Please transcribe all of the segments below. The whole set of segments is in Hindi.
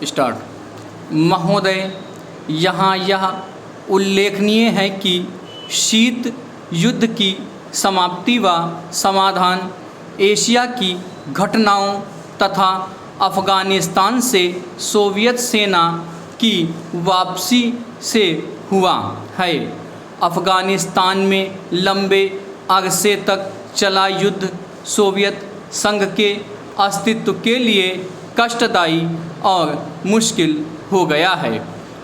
स्टार्ट। महोदय, यहाँ यह उल्लेखनीय है कि शीत युद्ध की समाप्ति व समाधान एशिया की घटनाओं तथा अफ़गानिस्तान से सोवियत सेना की वापसी से हुआ है। अफ़गानिस्तान में लंबे अरसे तक चला युद्ध सोवियत संघ के अस्तित्व के लिए कष्टदायी और मुश्किल हो गया है।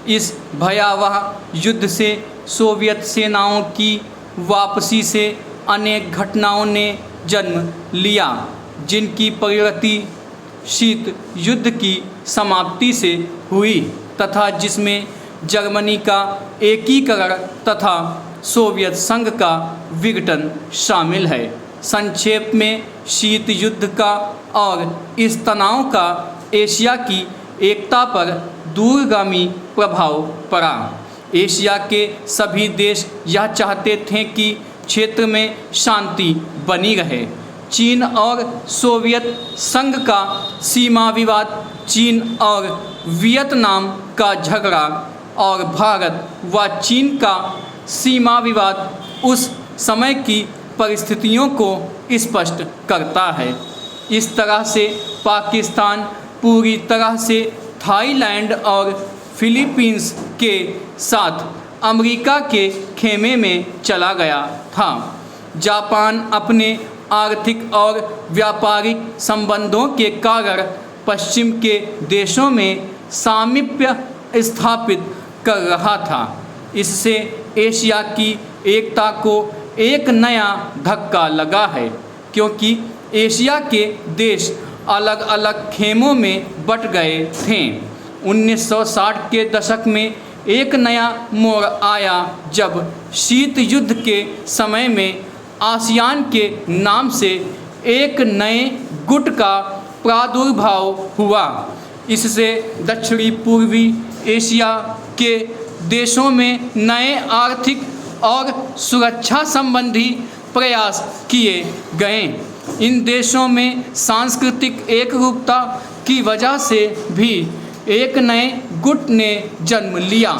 इस भयावह युद्ध से सोवियत सेनाओं की वापसी से अनेक घटनाओं ने जन्म लिया, जिनकी परिणति शीत युद्ध की समाप्ति से हुई तथा जिसमें जर्मनी का एकीकरण तथा सोवियत संघ का विघटन शामिल है। संक्षेप में, शीत युद्ध का और इस तनाव का एशिया की एकता पर दूरगामी प्रभाव पड़ा। एशिया के सभी देश यह चाहते थे कि क्षेत्र में शांति बनी रहे। चीन और सोवियत संघ का सीमा विवाद, चीन और वियतनाम का झगड़ा और भारत व चीन का सीमा विवाद उस समय की परिस्थितियों को स्पष्ट करता है। इस तरह से पाकिस्तान पूरी तरह से थाईलैंड और फिलीपींस के साथ अमेरिका के खेमे में चला गया था। जापान अपने आर्थिक और व्यापारिक संबंधों के कारण पश्चिम के देशों में सामीप्य स्थापित कर रहा था। इससे एशिया की एकता को एक नया धक्का लगा है, क्योंकि एशिया के देश अलग अलग खेमों में बट गए थे। 1960 के दशक में एक नया मोड़ आया जब शीत युद्ध के समय में आसियान के नाम से एक नए गुट का प्रादुर्भाव हुआ। इससे दक्षिणी पूर्वी एशिया के देशों में नए आर्थिक और सुरक्षा संबंधी प्रयास किए गए। इन देशों में सांस्कृतिक एकरूपता की वजह से भी एक नए गुट ने जन्म लिया,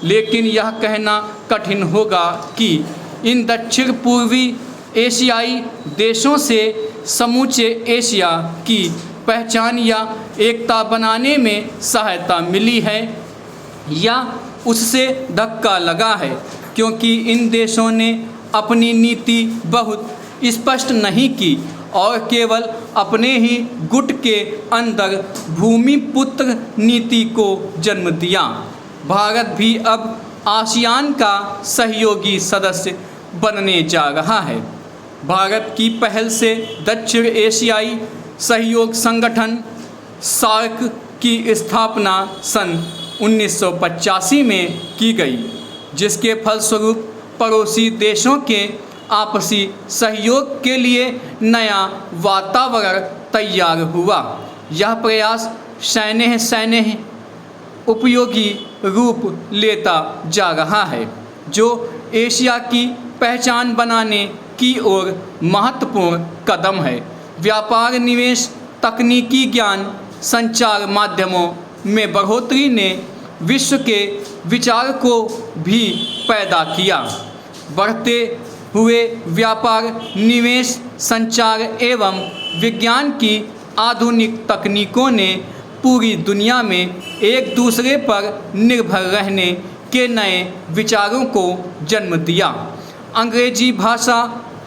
लेकिन यह कहना कठिन होगा कि इन दक्षिण पूर्वी एशियाई देशों से समूचे एशिया की पहचान या एकता बनाने में सहायता मिली है या उससे धक्का लगा है, क्योंकि इन देशों ने अपनी नीति बहुत स्पष्ट नहीं की और केवल अपने ही गुट के अंदर भूमिपुत्र नीति को जन्म दिया। भारत भी अब आसियान का सहयोगी सदस्य बनने जा रहा है। भारत की पहल से दक्षिण एशियाई सहयोग संगठन सार्क की स्थापना सन 1985 में की गई, जिसके फलस्वरूप पड़ोसी देशों के आपसी सहयोग के लिए नया वातावरण तैयार हुआ। यह प्रयास सैन्य उपयोगी रूप लेता जा रहा है, जो एशिया की पहचान बनाने की ओर महत्वपूर्ण कदम है। व्यापार, निवेश, तकनीकी ज्ञान, संचार माध्यमों में बढ़ोतरी ने विश्व के विचार को भी पैदा किया। बढ़ते हुए व्यापार, निवेश, संचार एवं विज्ञान की आधुनिक तकनीकों ने पूरी दुनिया में एक दूसरे पर निर्भर रहने के नए विचारों को जन्म दिया। अंग्रेजी भाषा,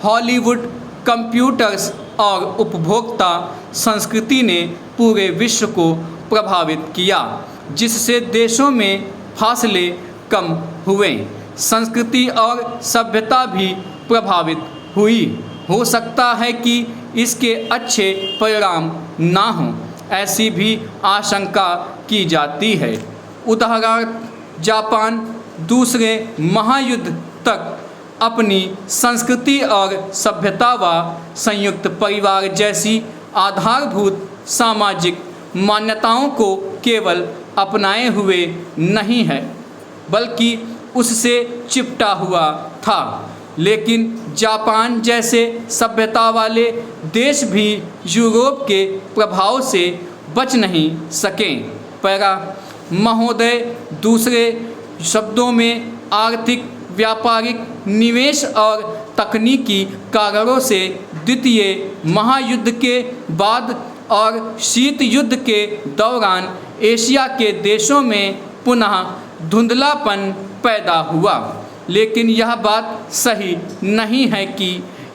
हॉलीवुड, कंप्यूटर्स और उपभोक्ता संस्कृति ने पूरे विश्व को प्रभावित किया, जिससे देशों में फासले कम हुए। संस्कृति और सभ्यता भी प्रभावित हुई। हो सकता है कि इसके अच्छे परिणाम ना हों, ऐसी भी आशंका की जाती है। उदाहरण, जापान दूसरे महायुद्ध तक अपनी संस्कृति और सभ्यता व संयुक्त परिवार जैसी आधारभूत सामाजिक मान्यताओं को केवल अपनाए हुए नहीं है, बल्कि उससे चिपटा हुआ था। लेकिन जापान जैसे सभ्यता वाले देश भी यूरोप के प्रभाव से बच नहीं सके। पैरा महोदय दूसरे शब्दों में आर्थिक, व्यापारिक, निवेश और तकनीकी कारणों से द्वितीय महायुद्ध के बाद और शीत युद्ध के दौरान एशिया के देशों में पुनः धुंधलापन पैदा हुआ। लेकिन यह बात सही नहीं है कि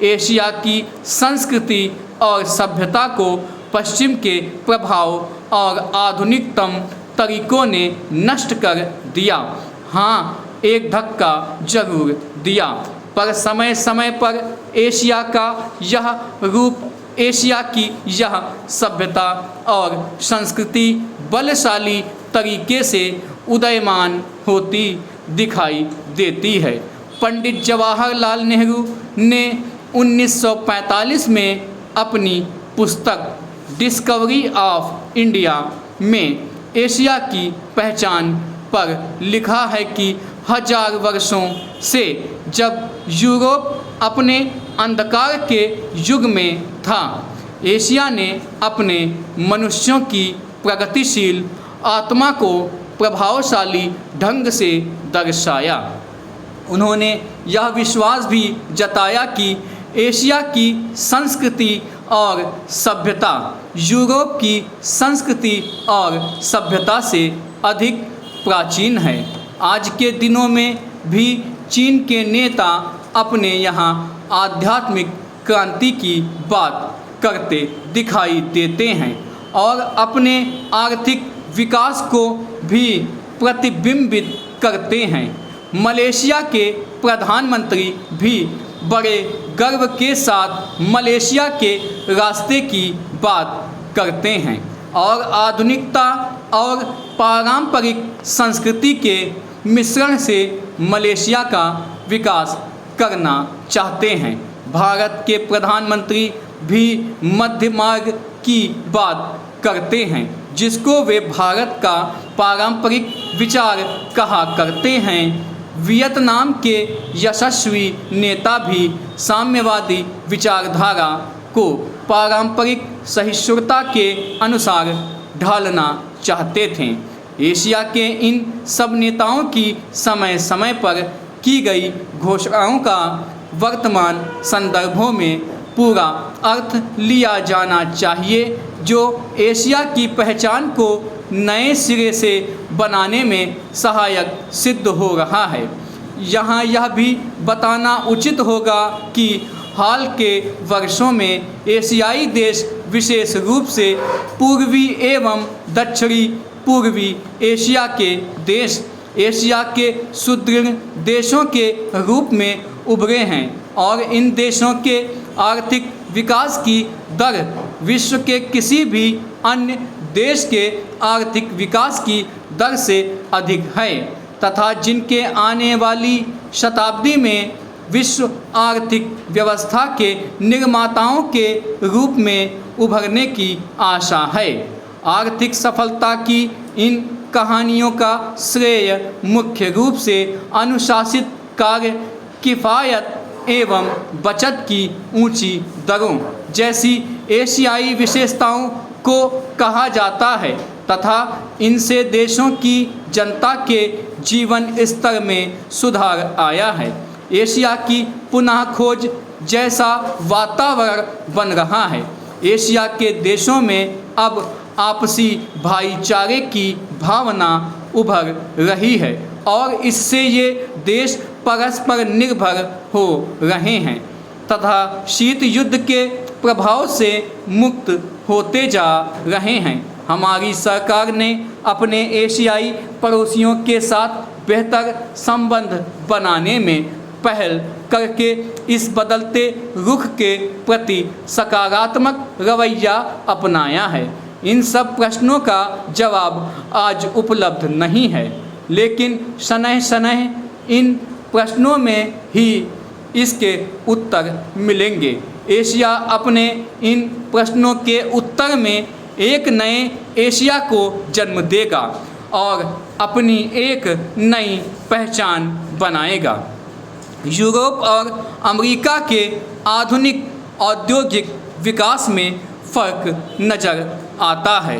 एशिया की संस्कृति और सभ्यता को पश्चिम के प्रभाव और आधुनिकतम तरीकों ने नष्ट कर दिया। हाँ, एक धक्का जरूर दिया, पर समय समय पर एशिया का यह रूप, एशिया की यह सभ्यता और संस्कृति बलशाली तरीके से उदयमान होती दिखाई देती है। पंडित जवाहरलाल नेहरू ने 1945 में अपनी पुस्तक डिस्कवरी ऑफ इंडिया में एशिया की पहचान पर लिखा है कि हजार वर्षों से जब यूरोप अपने अंधकार के युग में था, एशिया ने अपने मनुष्यों की प्रगतिशील आत्मा को प्रभावशाली ढंग से दर्शाया। उन्होंने यह विश्वास भी जताया कि एशिया की संस्कृति और सभ्यता यूरोप की संस्कृति और सभ्यता से अधिक प्राचीन है। आज के दिनों में भी चीन के नेता अपने यहाँ आध्यात्मिक क्रांति की बात करते दिखाई देते हैं और अपने आर्थिक विकास को भी प्रतिबिंबित करते हैं। मलेशिया के प्रधानमंत्री भी बड़े गर्व के साथ मलेशिया के रास्ते की बात करते हैं और आधुनिकता और पारंपरिक संस्कृति के मिश्रण से मलेशिया का विकास करना चाहते हैं। भारत के प्रधानमंत्री भी मध्य मार्ग की बात करते हैं, जिसको वे भारत का पारंपरिक विचार कहा करते हैं। वियतनाम के यशस्वी नेता भी साम्यवादी विचारधारा को पारंपरिक सहिष्णुता के अनुसार ढालना चाहते थे। एशिया के इन सब नेताओं की समय समय पर की गई घोषणाओं का वर्तमान संदर्भों में पूरा अर्थ लिया जाना चाहिए, जो एशिया की पहचान को नए सिरे से बनाने में सहायक सिद्ध हो रहा है। यहाँ यह भी बताना उचित होगा कि हाल के वर्षों में एशियाई देश, विशेष रूप से पूर्वी एवं दक्षिणी पूर्वी एशिया के देश, एशिया के सुदृढ़ देशों के रूप में उभरे हैं और इन देशों के आर्थिक विकास की दर विश्व के किसी भी अन्य देश के आर्थिक विकास की दर से अधिक है तथा जिनके आने वाली शताब्दी में विश्व आर्थिक व्यवस्था के निर्माताओं के रूप में उभरने की आशा है। आर्थिक सफलता की इन कहानियों का श्रेय मुख्य रूप से अनुशासित कार्य, किफ़ायत एवं बचत की ऊंची दरों जैसी एशियाई विशेषताओं को कहा जाता है तथा इनसे देशों की जनता के जीवन स्तर में सुधार आया है। एशिया की पुनः खोज जैसा वातावरण बन रहा है। एशिया के देशों में अब आपसी भाईचारे की भावना उभर रही है और इससे ये देश परस्पर निर्भर हो रहे हैं तथा शीत युद्ध के प्रभाव से मुक्त होते जा रहे हैं। हमारी सरकार ने अपने एशियाई पड़ोसियों के साथ बेहतर संबंध बनाने में पहल करके इस बदलते रुख के प्रति सकारात्मक रवैया अपनाया है। इन सब प्रश्नों का जवाब आज उपलब्ध नहीं है, लेकिन शनैः शनैः इन प्रश्नों में ही इसके उत्तर मिलेंगे। एशिया अपने इन प्रश्नों के उत्तर में एक नए एशिया को जन्म देगा और अपनी एक नई पहचान बनाएगा। यूरोप और अमेरिका के आधुनिक औद्योगिक विकास में फ़र्क नज़र आता है।